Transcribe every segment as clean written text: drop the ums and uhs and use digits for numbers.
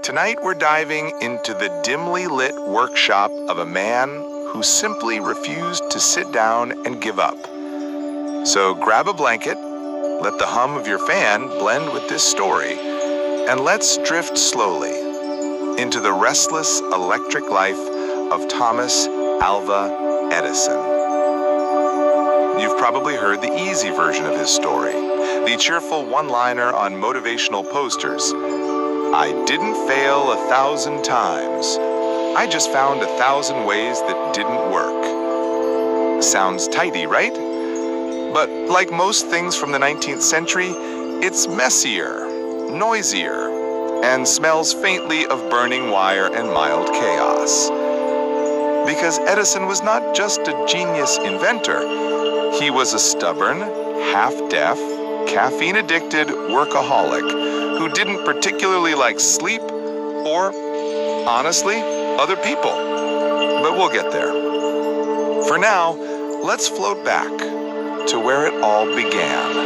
Tonight we're diving into the dimly lit workshop of a man who simply refused to sit down and give up. So grab a blanket, let the hum of your fan blend with this story, and let's drift slowly into the restless electric life of Thomas Alva Edison. You've probably heard the easy version of his story, the cheerful one-liner on motivational posters. I didn't fail 1,000 times. I just found 1,000 ways that didn't work. Sounds tidy, right? But like most things from the 19th century, it's messier, noisier, and smells faintly of burning wire and mild chaos. Because Edison was not just a genius inventor, he was a stubborn, half-deaf, caffeine-addicted workaholic who didn't particularly like sleep or, honestly, other people. But we'll get there. For now, let's float back to where it all began.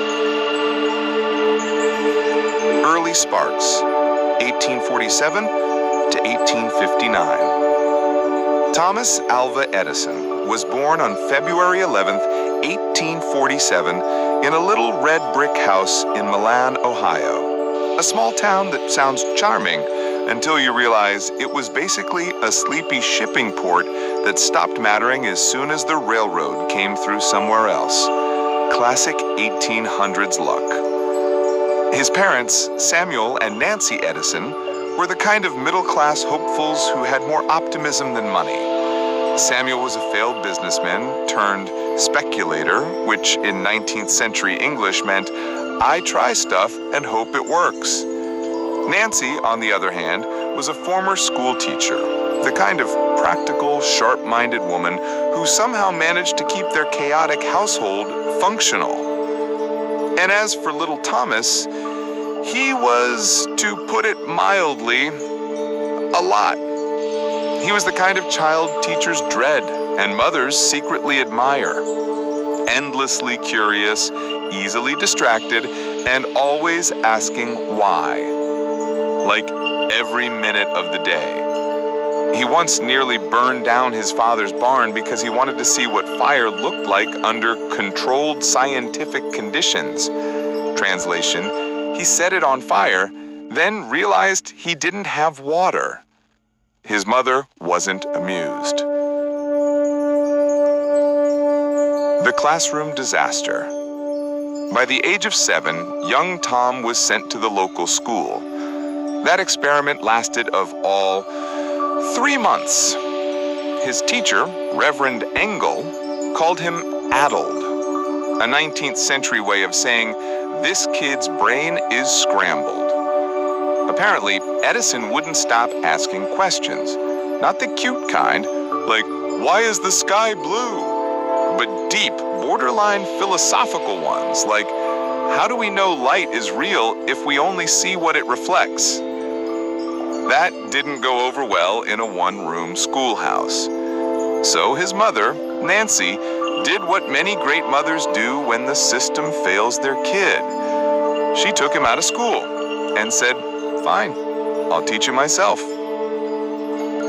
Early sparks, 1847 to 1859. Thomas Alva Edison was born on February 11th, 1847, in a little red brick house in Milan, Ohio. A small town that sounds charming until you realize it was basically a sleepy shipping port that stopped mattering as soon as the railroad came through somewhere else. Classic 1800s luck. His parents, Samuel and Nancy Edison, were the kind of middle-class hopefuls who had more optimism than money. Samuel was a failed businessman turned speculator, which in 19th century English meant, I try stuff and hope it works. Nancy, on the other hand, was a former school teacher, the kind of practical, sharp-minded woman who somehow managed to keep their chaotic household functional. And as for little Thomas, he was, to put it mildly, a lot. He was the kind of child teachers dread and mothers secretly admire. Endlessly curious, easily distracted, and always asking why. Like every minute of the day. He once nearly burned down his father's barn because he wanted to see what fire looked like under controlled scientific conditions. Translation, he set it on fire, then realized he didn't have water. His mother wasn't amused. The classroom disaster. By the age of 7, young Tom was sent to the local school. That experiment lasted of all 3 months. His teacher, Reverend Engel, called him addled, a 19th century way of saying, this kid's brain is scrambled. Apparently, Edison wouldn't stop asking questions. Not the cute kind, like, why is the sky blue? But deep, borderline philosophical ones, like, how do we know light is real if we only see what it reflects? That didn't go over well in a one-room schoolhouse. So his mother, Nancy, did what many great mothers do when the system fails their kid. She took him out of school and said, fine, I'll teach you myself.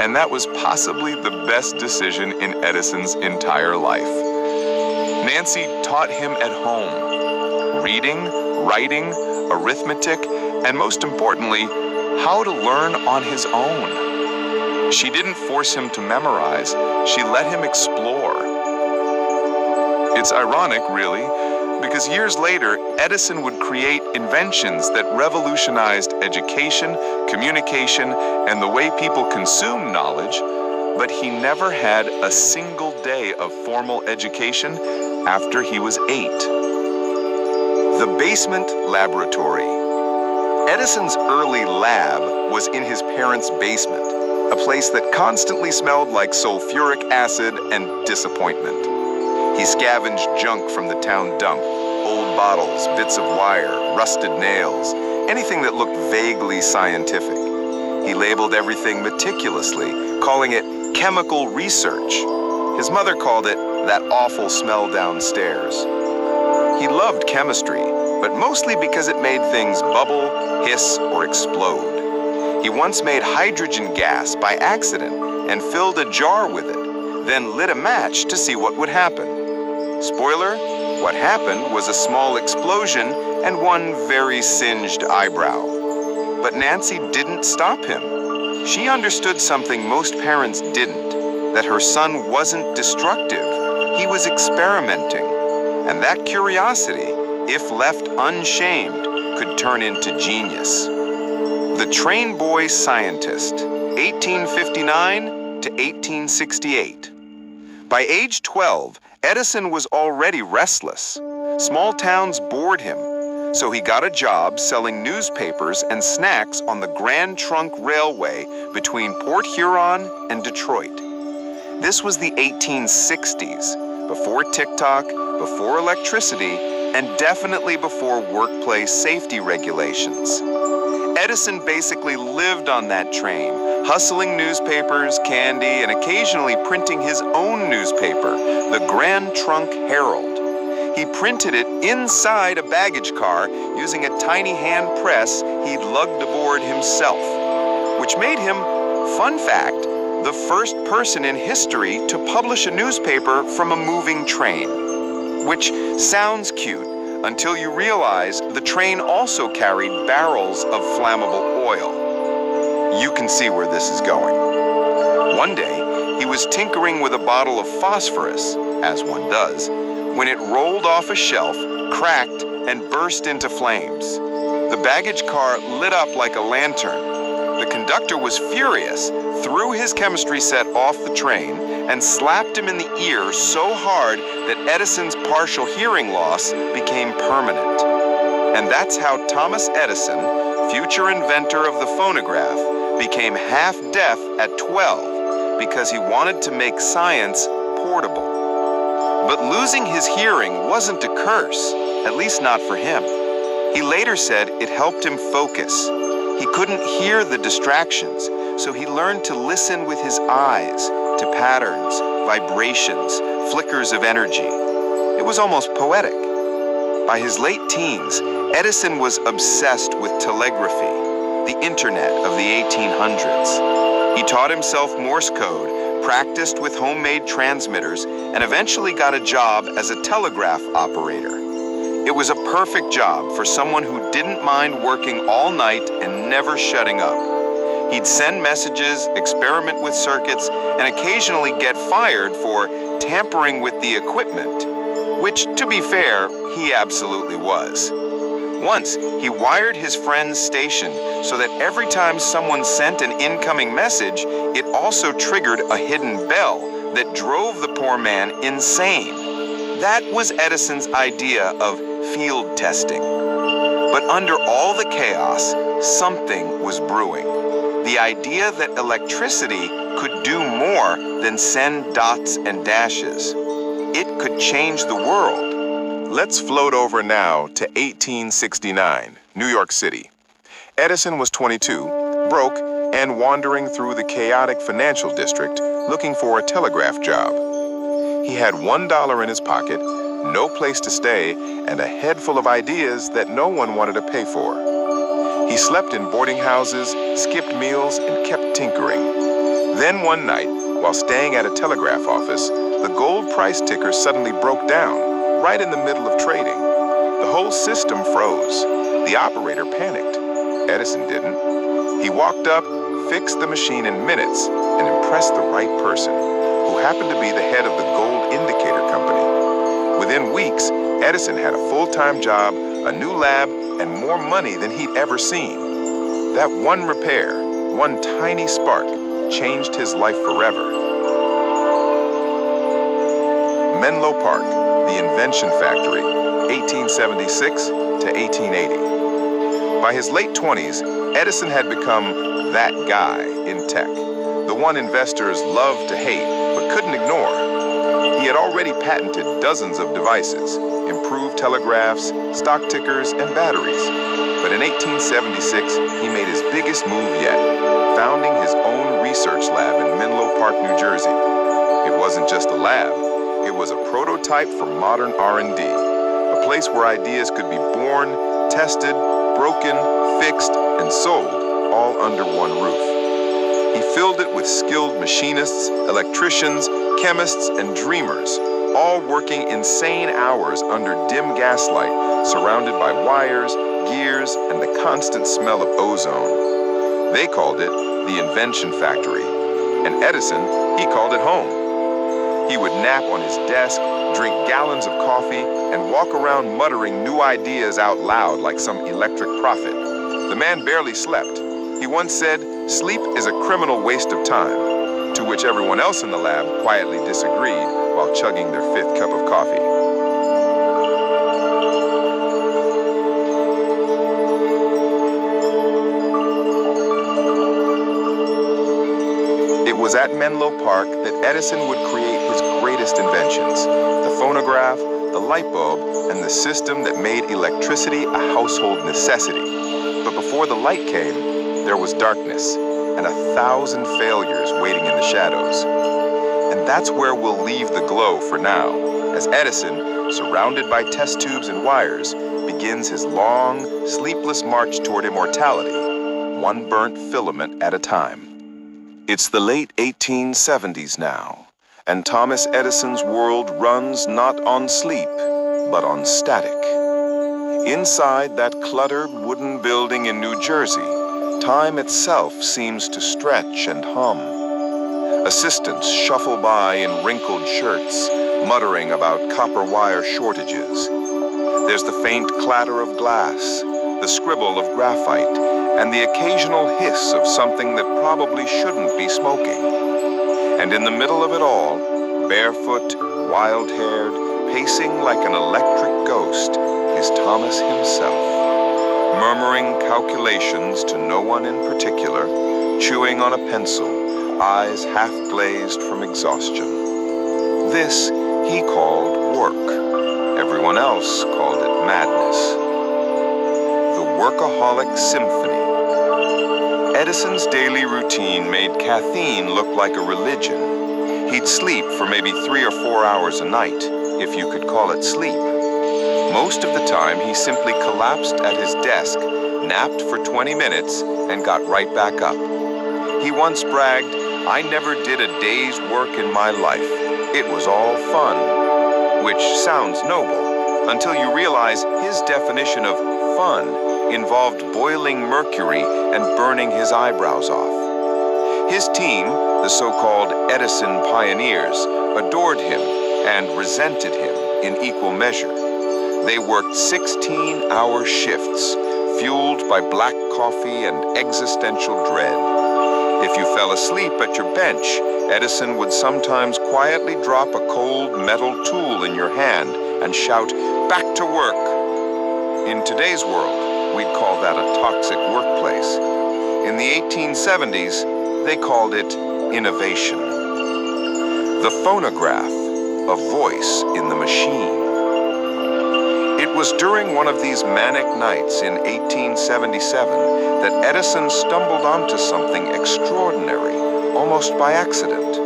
And that was possibly the best decision in Edison's entire life. Nancy taught him at home, reading, writing, arithmetic, and most importantly, how to learn on his own. She didn't force him to memorize, she let him explore. It's ironic, really, because years later, Edison would create inventions that revolutionized education, communication, and the way people consume knowledge, but he never had a single day of formal education after he was 8. The basement laboratory. Edison's early lab was in his parents' basement, a place that constantly smelled like sulfuric acid and disappointment. He scavenged junk from the town dump, old bottles, bits of wire, rusted nails, anything that looked vaguely scientific. He labeled everything meticulously, calling it chemical research. His mother called it that awful smell downstairs. He loved chemistry, but mostly because it made things bubble, hiss, or explode. He once made hydrogen gas by accident and filled a jar with it, then lit a match to see what would happen. Spoiler, what happened was a small explosion and one very singed eyebrow. But Nancy didn't stop him. She understood something most parents didn't, that her son wasn't destructive. He was experimenting. And that curiosity, if left unshamed, could turn into genius. The Train Boy Scientist, 1859 to 1868. By age 12, Edison was already restless. Small towns bored him, so he got a job selling newspapers and snacks on the Grand Trunk Railway between Port Huron and Detroit. This was the 1860s, before TikTok, before electricity, and definitely before workplace safety regulations. Edison basically lived on that train, hustling newspapers, candy, and occasionally printing his own newspaper, the Grand Trunk Herald. He printed it inside a baggage car using a tiny hand press he'd lugged aboard himself, which made him, fun fact, the first person in history to publish a newspaper from a moving train. Which sounds cute until you realize the train also carried barrels of flammable oil. You can see where this is going. One day, he was tinkering with a bottle of phosphorus, as one does, when it rolled off a shelf, cracked, and burst into flames. The baggage car lit up like a lantern. The conductor was furious, threw his chemistry set off the train, and slapped him in the ear so hard that Edison's partial hearing loss became permanent. And that's how Thomas Edison, future inventor of the phonograph, became half-deaf at 12 because he wanted to make science portable. But losing his hearing wasn't a curse, at least not for him. He later said it helped him focus. He couldn't hear the distractions, so he learned to listen with his eyes to patterns, vibrations, flickers of energy. It was almost poetic. By his late teens, Edison was obsessed with telegraphy, the internet of the 1800s. He taught himself Morse code, practiced with homemade transmitters, and eventually got a job as a telegraph operator. It was a perfect job for someone who didn't mind working all night and never shutting up. He'd send messages, experiment with circuits, and occasionally get fired for tampering with the equipment, which, to be fair, he absolutely was. Once, he wired his friend's station so that every time someone sent an incoming message, it also triggered a hidden bell that drove the poor man insane. That was Edison's idea of field testing. But under all the chaos, something was brewing. The idea that electricity could do more than send dots and dashes. It could change the world. Let's float over now to 1869, New York City. Edison was 22, broke, and wandering through the chaotic financial district looking for a telegraph job. He had $1 in his pocket, no place to stay, and a head full of ideas that no one wanted to pay for. He slept in boarding houses, skipped meals, and kept tinkering. Then one night, while staying at a telegraph office, the gold price ticker suddenly broke down, right in the middle of trading. The whole system froze. The operator panicked. Edison didn't. He walked up, fixed the machine in minutes, and impressed the right person, who happened to be the head of the gold indicator company. Within weeks, Edison had a full-time job, a new lab, and more money than he'd ever seen. That one repair, one tiny spark, changed his life forever. Menlo Park, the Invention Factory, 1876 to 1880. By his late 20s, Edison had become that guy in tech, the one investors loved to hate but couldn't ignore. He had already patented dozens of devices, improved telegraphs, stock tickers, and batteries. But in 1876, he made his biggest move yet, founding his own research lab in Menlo Park, New Jersey. It wasn't just a lab, it was a prototype for modern R&D, a place where ideas could be born, tested, broken, fixed, and sold all under one roof. He filled it with skilled machinists, electricians, chemists, and dreamers, all working insane hours under dim gaslight, surrounded by wires, gears, and the constant smell of ozone. They called it the invention factory, and Edison, he called it home. He would nap on his desk, drink gallons of coffee, and walk around muttering new ideas out loud like some electric prophet. The man barely slept. He once said, "Sleep is a criminal waste of time," to which everyone else in the lab quietly disagreed while chugging their 5th cup of coffee. It was at Menlo Park that Edison would create his greatest inventions: the phonograph, the light bulb, and the system that made electricity a household necessity. But before the light came, there was darkness and 1,000 failures waiting in the shadows. And that's where we'll leave the glow for now, as Edison, surrounded by test tubes and wires, begins his long, sleepless march toward immortality, one burnt filament at a time. It's the late 1870s now, and Thomas Edison's world runs not on sleep, but on static. Inside that cluttered wooden building in New Jersey, time itself seems to stretch and hum. Assistants shuffle by in wrinkled shirts, muttering about copper wire shortages. There's the faint clatter of glass, the scribble of graphite, and the occasional hiss of something that probably shouldn't be smoking. And in the middle of it all, barefoot, wild-haired, pacing like an electric ghost, is Thomas himself, murmuring calculations to no one in particular, chewing on a pencil, eyes half-glazed from exhaustion. This he called work. Everyone else called it madness. The workaholic symphony. Edison's daily routine made caffeine look like a religion. He'd sleep for maybe 3 or 4 hours a night, if you could call it sleep. Most of the time, he simply collapsed at his desk, napped for 20 minutes, and got right back up. He once bragged, "I never did a day's work in my life. It was all fun," which sounds noble, until you realize his definition of fun involved boiling mercury and burning his eyebrows off. His team, the so-called Edison pioneers, adored him and resented him in equal measure. They worked 16-hour shifts, fueled by black coffee and existential dread. If you fell asleep at your bench, Edison would sometimes quietly drop a cold metal tool in your hand and shout, "Back to work." In today's world, we'd call that a toxic workplace. In the 1870s, they called it innovation. The phonograph, a voice in the machine. It was during one of these manic nights in 1877 that Edison stumbled onto something extraordinary, almost by accident.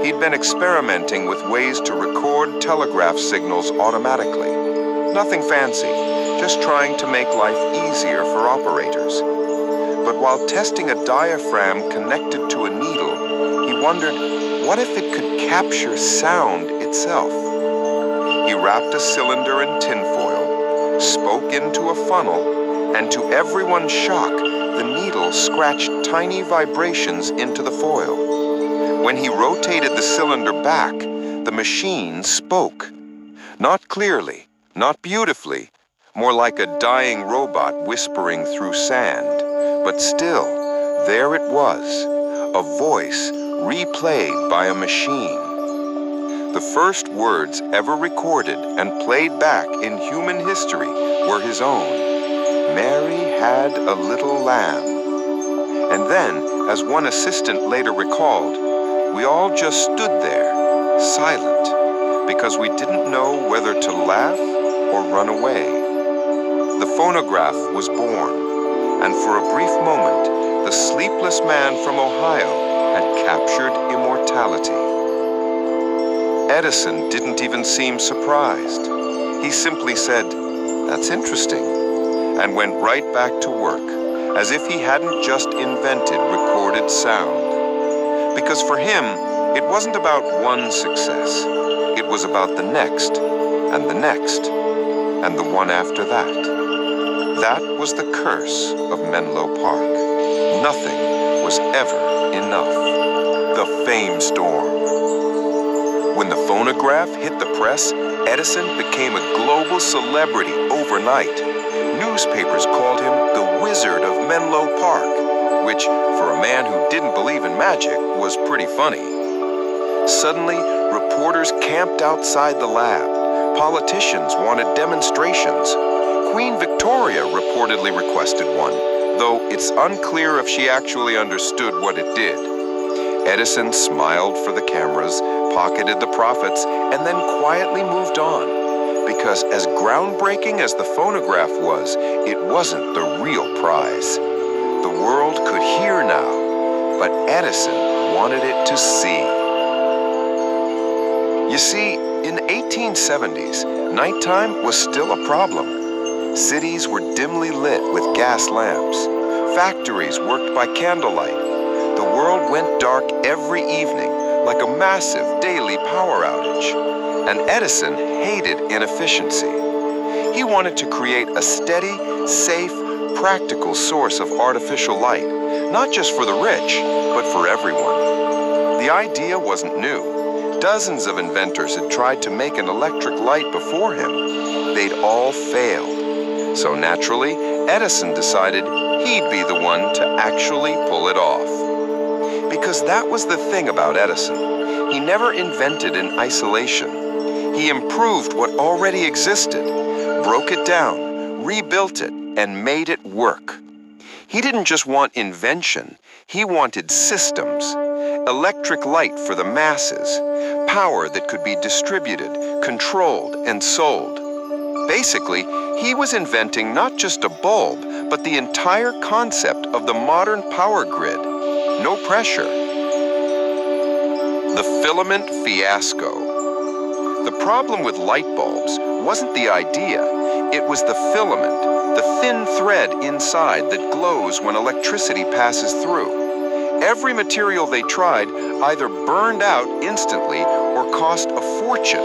He'd been experimenting with ways to record telegraph signals automatically. Nothing fancy, just trying to make life easier for operators. But while testing a diaphragm connected to a needle, he wondered, what if it could capture sound itself? He wrapped a cylinder in tinfoil, spoke into a funnel, and to everyone's shock, the needle scratched tiny vibrations into the foil. When he rotated the cylinder back, the machine spoke. Not clearly, not beautifully, more like a dying robot whispering through sand. But still, there it was, a voice replayed by a machine. The first words ever recorded and played back in human history were his own. "Mary had a little lamb." And then, as one assistant later recalled, we all just stood there, silent, because we didn't know whether to laugh or run away. The phonograph was born, and for a brief moment, the sleepless man from Ohio had captured immortality. Edison didn't even seem surprised. He simply said, "That's interesting," and went right back to work, as if he hadn't just invented recorded sound. Because for him, it wasn't about one success. It was about the next, and the next, and the one after that. That was the curse of Menlo Park. Nothing was ever enough. The fame storm. When the phonograph hit the press, Edison became a global celebrity overnight. Newspapers called him the Wizard of Menlo Park, which, for a man who didn't believe in magic, was pretty funny. Suddenly, reporters camped outside the lab. Politicians wanted demonstrations. Queen Victoria reportedly requested one, though it's unclear if she actually understood what it did. Edison smiled for the cameras, pocketed the profits, and then quietly moved on. Because as groundbreaking as the phonograph was, it wasn't the real prize. The world could hear now, but Edison wanted it to see. You see, in the 1870s, nighttime was still a problem. Cities were dimly lit with gas lamps. Factories worked by candlelight. The world went dark every evening, like a massive daily power outage. And Edison hated inefficiency. He wanted to create a steady, safe, practical source of artificial light, not just for the rich, but for everyone. The idea wasn't new. Dozens of inventors had tried to make an electric light before him. They'd all failed. So naturally, Edison decided he'd be the one to actually pull it off. Because that was the thing about Edison. He never invented in isolation. He improved what already existed, broke it down, rebuilt it, and made it work. He didn't just want invention, he wanted systems. Electric light for the masses, power that could be distributed, controlled, and sold. Basically, he was inventing not just a bulb, but the entire concept of the modern power grid. No pressure. The filament fiasco. The problem with light bulbs wasn't the idea, it was the filament, the thin thread inside that glows when electricity passes through. Every material they tried either burned out instantly or cost a fortune.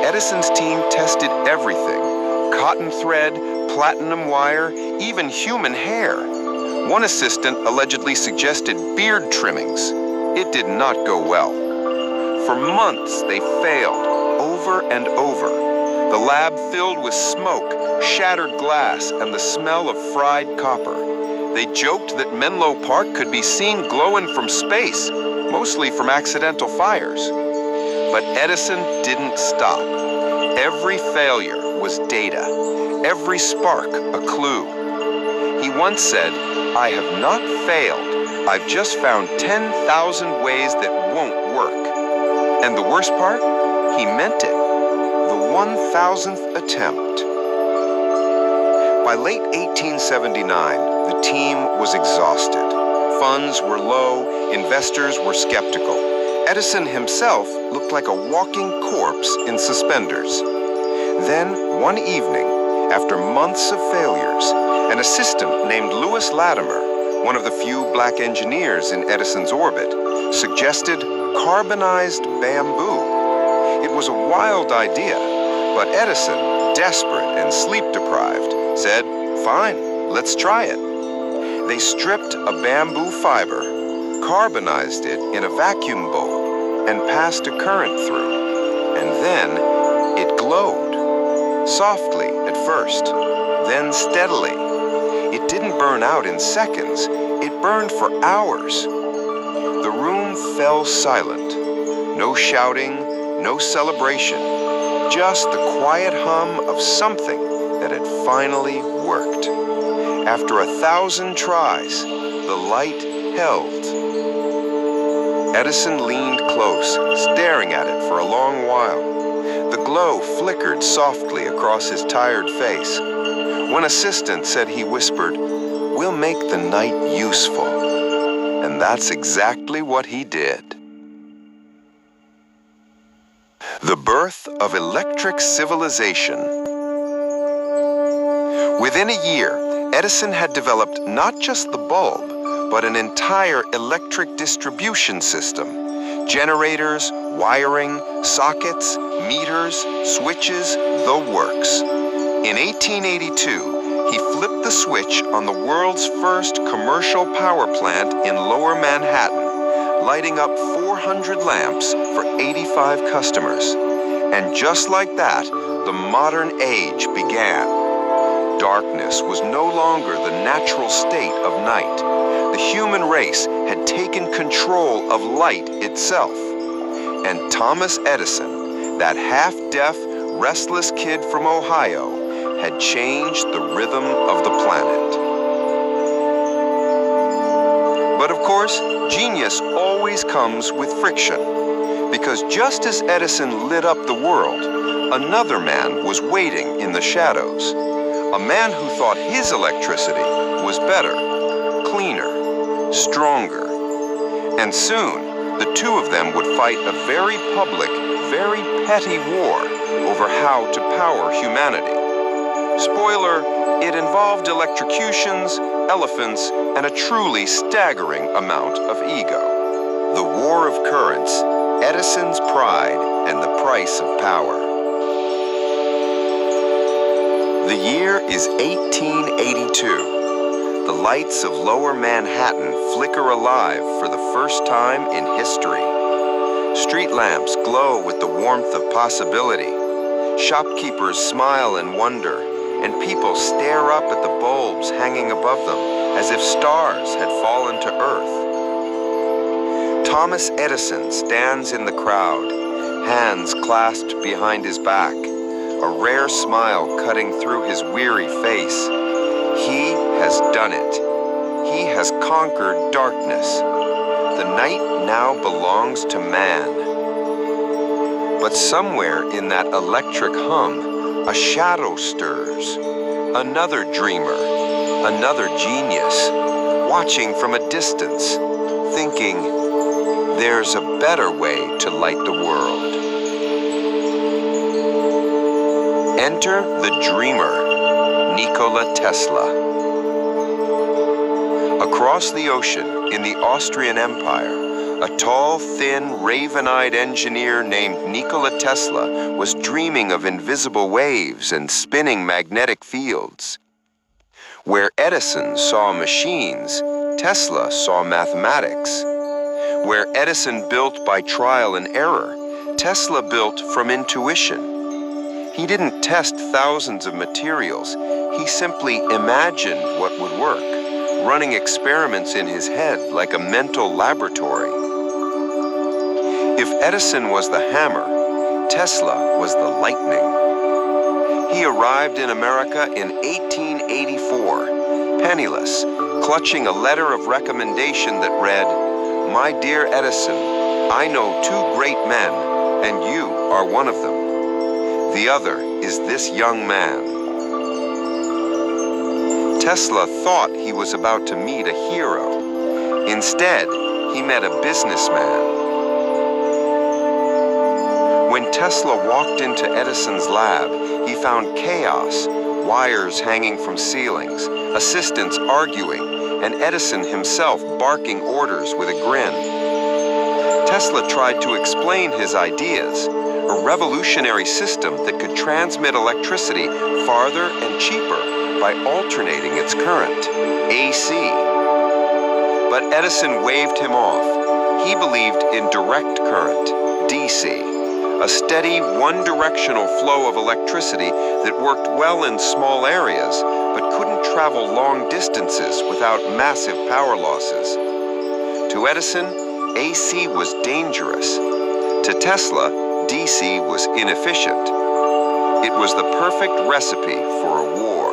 Edison's team tested everything: cotton thread, platinum wire, even human hair. One assistant allegedly suggested beard trimmings. It did not go well. For months they failed, over and over. The lab filled with smoke, shattered glass, and the smell of fried copper. They joked that Menlo Park could be seen glowing from space, mostly from accidental fires. But Edison didn't stop. Every failure was data, every spark a clue. He once said, "I have not failed. I've just found 10,000 ways that won't work." And the worst part? He meant it. The 1,000th attempt. By late 1879, the team was exhausted. Funds were low, investors were skeptical. Edison himself looked like a walking corpse in suspenders. Then, one evening, after months of failures, an assistant named Louis Latimer, one of the few black engineers in Edison's orbit, suggested carbonized bamboo. It was a wild idea, but Edison, desperate and sleep-deprived, said, "Fine, let's try it." They stripped a bamboo fiber, carbonized it in a vacuum bowl, and passed a current through. And then it glowed. Softly at first, then steadily. It didn't burn out in seconds, it burned for hours. The room fell silent. No shouting, no celebration, just the quiet hum of something that had finally worked. After 1,000 tries, the light held. Edison leaned close, staring at it for a long while. The glow flickered softly across his tired face. One assistant said he whispered, "We'll make the night useful." And that's exactly what he did. The birth of electric civilization. Within a year, Edison had developed not just the bulb, but an entire electric distribution system. Generators, wiring, sockets, meters, switches, the works. In 1882, he flipped the switch on the world's first commercial power plant in Lower Manhattan, lighting up 400 lamps for 85 customers. And just like that, the modern age began. Darkness was no longer the natural state of night. The human race had taken control of light itself. And Thomas Edison, that half-deaf, restless kid from Ohio, had changed the rhythm of the planet. But of course, genius always comes with friction, because just as Edison lit up the world, another man was waiting in the shadows. A man who thought his electricity was better, cleaner, stronger. And soon, the two of them would fight a very public, very petty war over how to power humanity. Spoiler, it involved electrocutions, elephants, and a truly staggering amount of ego. The War of Currents, Edison's pride and the price of power. The year is 1882. The lights of Lower Manhattan flicker alive for the first time in history. Street lamps glow with the warmth of possibility. Shopkeepers smile in wonder, and people stare up at the bulbs hanging above them as if stars had fallen to earth. Thomas Edison stands in the crowd, hands clasped behind his back, a rare smile cutting through his weary face. He has done it. He has conquered darkness. The night now belongs to man. But somewhere in that electric hum, a shadow stirs. Another dreamer, another genius, watching from a distance, thinking, there's a better way to light the world. Enter the dreamer, Nikola Tesla. Across the ocean, in the Austrian Empire, a tall, thin, raven-eyed engineer named Nikola Tesla was dreaming of invisible waves and spinning magnetic fields. Where Edison saw machines, Tesla saw mathematics. Where Edison built by trial and error, Tesla built from intuition. He didn't test thousands of materials. He simply imagined what would work, running experiments in his head like a mental laboratory. If Edison was the hammer, Tesla was the lightning. He arrived in America in 1884, penniless, clutching a letter of recommendation that read, "My dear Edison, I know two great men, and you are one of them. The other is this young man." Tesla thought he was about to meet a hero. Instead, he met a businessman. When Tesla walked into Edison's lab, he found chaos, wires hanging from ceilings, assistants arguing, and Edison himself barking orders with a grin. Tesla tried to explain his ideas, a revolutionary system that could transmit electricity farther and cheaper by alternating its current, AC. But Edison waved him off. He believed in direct current, DC. A steady, one-directional flow of electricity that worked well in small areas, but couldn't travel long distances without massive power losses. To Edison, AC was dangerous. To Tesla, DC was inefficient. It was the perfect recipe for a war.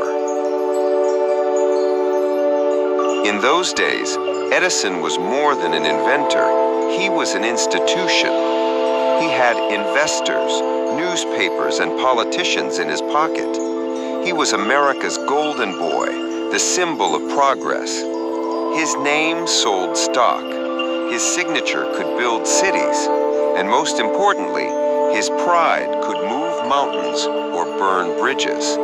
In those days, Edison was more than an inventor. He was an institution. He had investors, newspapers, and politicians in his pocket. He was America's golden boy, the symbol of progress. His name sold stock. His signature could build cities. And most importantly, his pride could move mountains or burn bridges.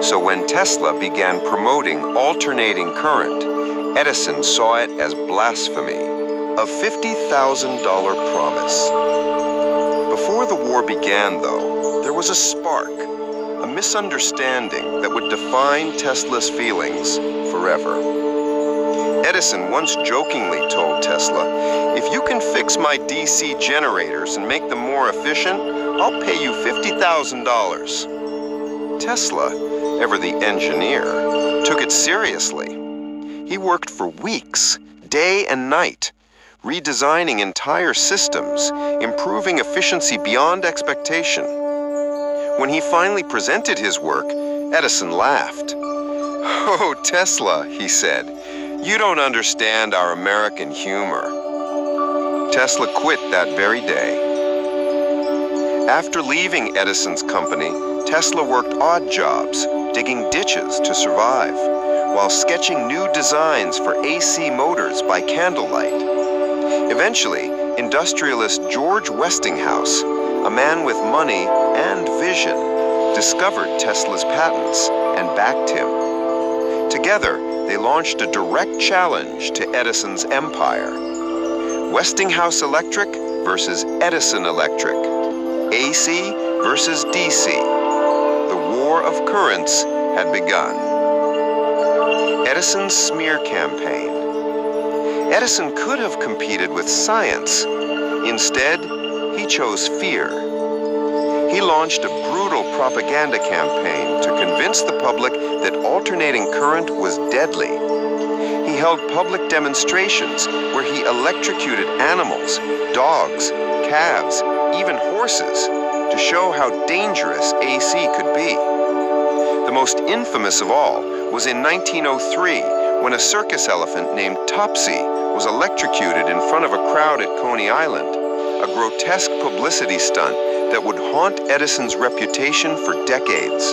So when Tesla began promoting alternating current, Edison saw it as blasphemy, a $50,000 promise. Before the war began, though, there was a spark, a misunderstanding that would define Tesla's feelings forever. Edison once jokingly told Tesla, "If you can fix my DC generators and make them more efficient, I'll pay you $50,000. Tesla, ever the engineer, took it seriously. He worked for weeks, day and night, redesigning entire systems, improving efficiency beyond expectation. When he finally presented his work, Edison laughed. "Oh, Tesla," he said, "you don't understand our American humor." Tesla quit that very day. After leaving Edison's company, Tesla worked odd jobs, digging ditches to survive, while sketching new designs for AC motors by candlelight. Eventually, industrialist George Westinghouse, a man with money and vision, discovered Tesla's patents and backed him. Together, they launched a direct challenge to Edison's empire. Westinghouse Electric versus Edison Electric. AC versus DC. The war of currents had begun. Edison's smear campaign. Edison could have competed with science. Instead, he chose fear. He launched a brutal propaganda campaign to convince the public that alternating current was deadly. He held public demonstrations where he electrocuted animals, dogs, calves, even horses, to show how dangerous AC could be. The most infamous of all was in 1903, when a circus elephant named Topsy was electrocuted in front of a crowd at Coney Island, a grotesque publicity stunt that would haunt Edison's reputation for decades.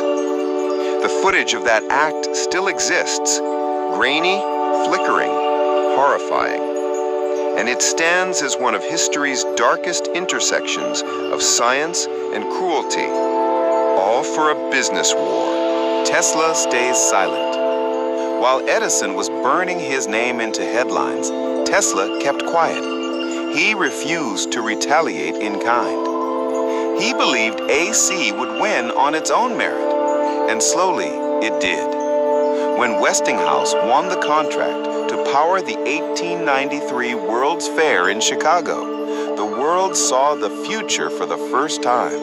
The footage of that act still exists, grainy, flickering, horrifying. And it stands as one of history's darkest intersections of science and cruelty, all for a business war. Tesla stays silent. While Edison was burning his name into headlines, Tesla kept quiet. He refused to retaliate in kind. He believed AC would win on its own merit, and slowly it did. When Westinghouse won the contract to power the 1893 World's Fair in Chicago, the world saw the future for the first time.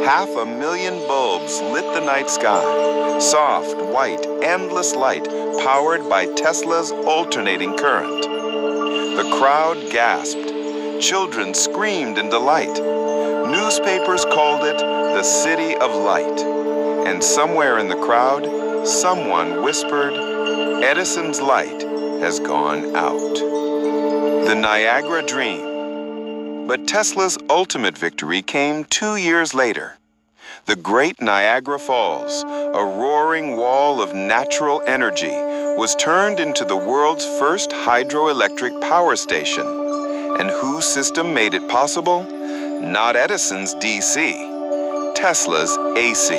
500,000 bulbs lit the night sky, soft, white, endless light powered by Tesla's alternating current. The crowd gasped. Children screamed in delight. Newspapers called it the City of Light. And somewhere in the crowd, someone whispered, "Edison's light has gone out." The Niagara Dream. But Tesla's ultimate victory came 2 years later. The Great Niagara Falls, a roaring wall of natural energy, was turned into the world's first hydroelectric power station. And whose system made it possible? Not Edison's DC, Tesla's AC.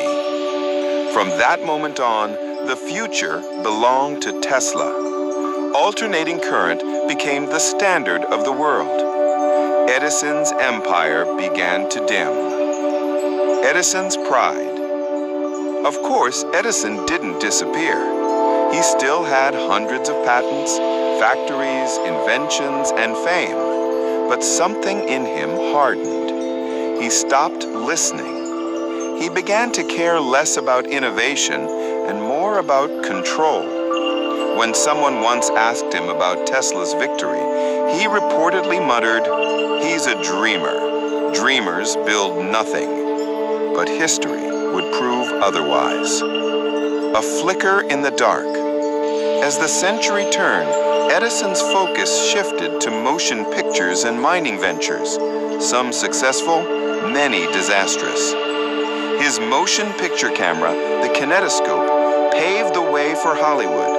From that moment on, the future belonged to Tesla. Alternating current became the standard of the world. Edison's empire began to dim. Edison's pride. Of course, Edison didn't disappear. He still had hundreds of patents, factories, inventions, and fame. But something in him hardened. He stopped listening. He began to care less about innovation and more about control. When someone once asked him about Tesla's victory, he reportedly muttered, "He's a dreamer. Dreamers build nothing." But history would prove otherwise. A flicker in the dark. As the century turned, Edison's focus shifted to motion pictures and mining ventures, some successful, many disastrous. His motion picture camera, the kinetoscope, paved the way for Hollywood,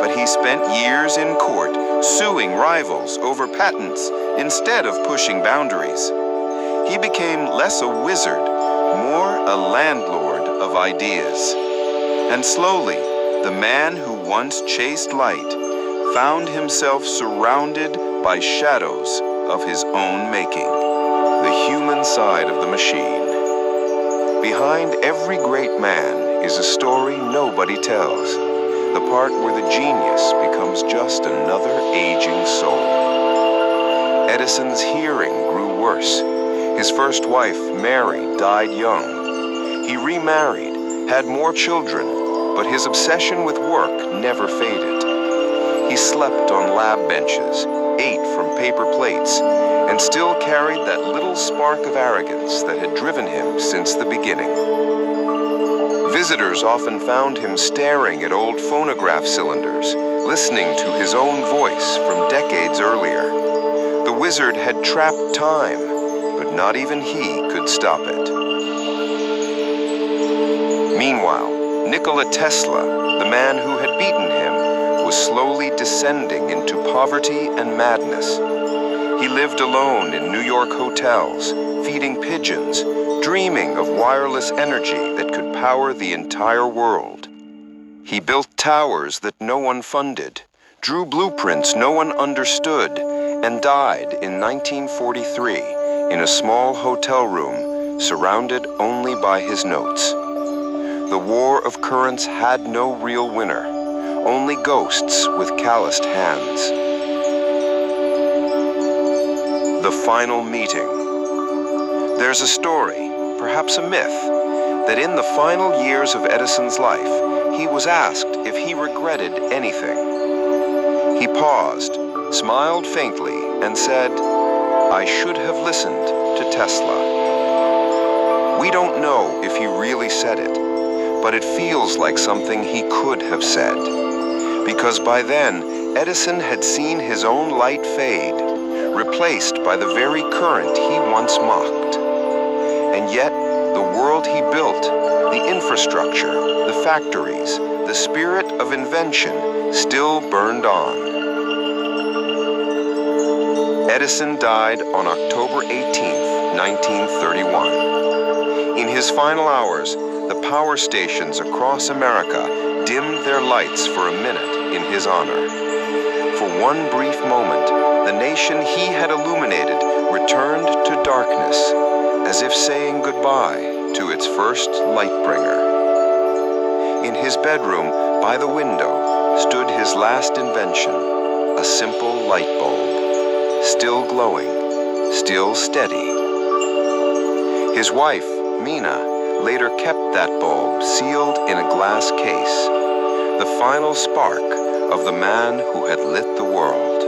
but he spent years in court suing rivals over patents instead of pushing boundaries. He became less a wizard more a landlord of ideas. And slowly, the man who once chased light found himself surrounded by shadows of his own making. The human side of the machine. Behind every great man is a story nobody tells. The part where the genius becomes just another aging soul. Edison's hearing grew worse. His first wife, Mary, died young. He remarried, had more children, but his obsession with work never faded. He slept on lab benches, ate from paper plates, and still carried that little spark of arrogance that had driven him since the beginning. Visitors often found him staring at old phonograph cylinders, listening to his own voice from decades earlier. The wizard had trapped time, but not even he could stop it. Meanwhile, Nikola Tesla, the man who had beaten him, was slowly descending into poverty and madness. He lived alone in New York hotels, feeding pigeons, dreaming of wireless energy that could power the entire world. He built towers that no one funded, drew blueprints no one understood, and died in 1943 in a small hotel room surrounded only by his notes. The war of currents had no real winner, only ghosts with calloused hands. The final meeting. There's a story, perhaps a myth, that in the final years of Edison's life, he was asked if he regretted anything. He paused, smiled faintly, and said, "I should have listened to Tesla." We don't know if he really said it, but it feels like something he could have said. Because by then, Edison had seen his own light fade, replaced by the very current he once mocked. And yet, the world he built, the infrastructure, the factories, the spirit of invention still burned on. Edison died on October 18, 1931. In his final hours, the power stations across America dimmed their lights for a minute in his honor. For one brief moment, the nation he had illuminated returned to darkness, as if saying goodbye to its first lightbringer. In his bedroom, by the window, stood his last invention, a simple light bulb, still glowing, still steady. His wife, Mina, later kept that bulb sealed in a glass case, the final spark of the man who had lit the world.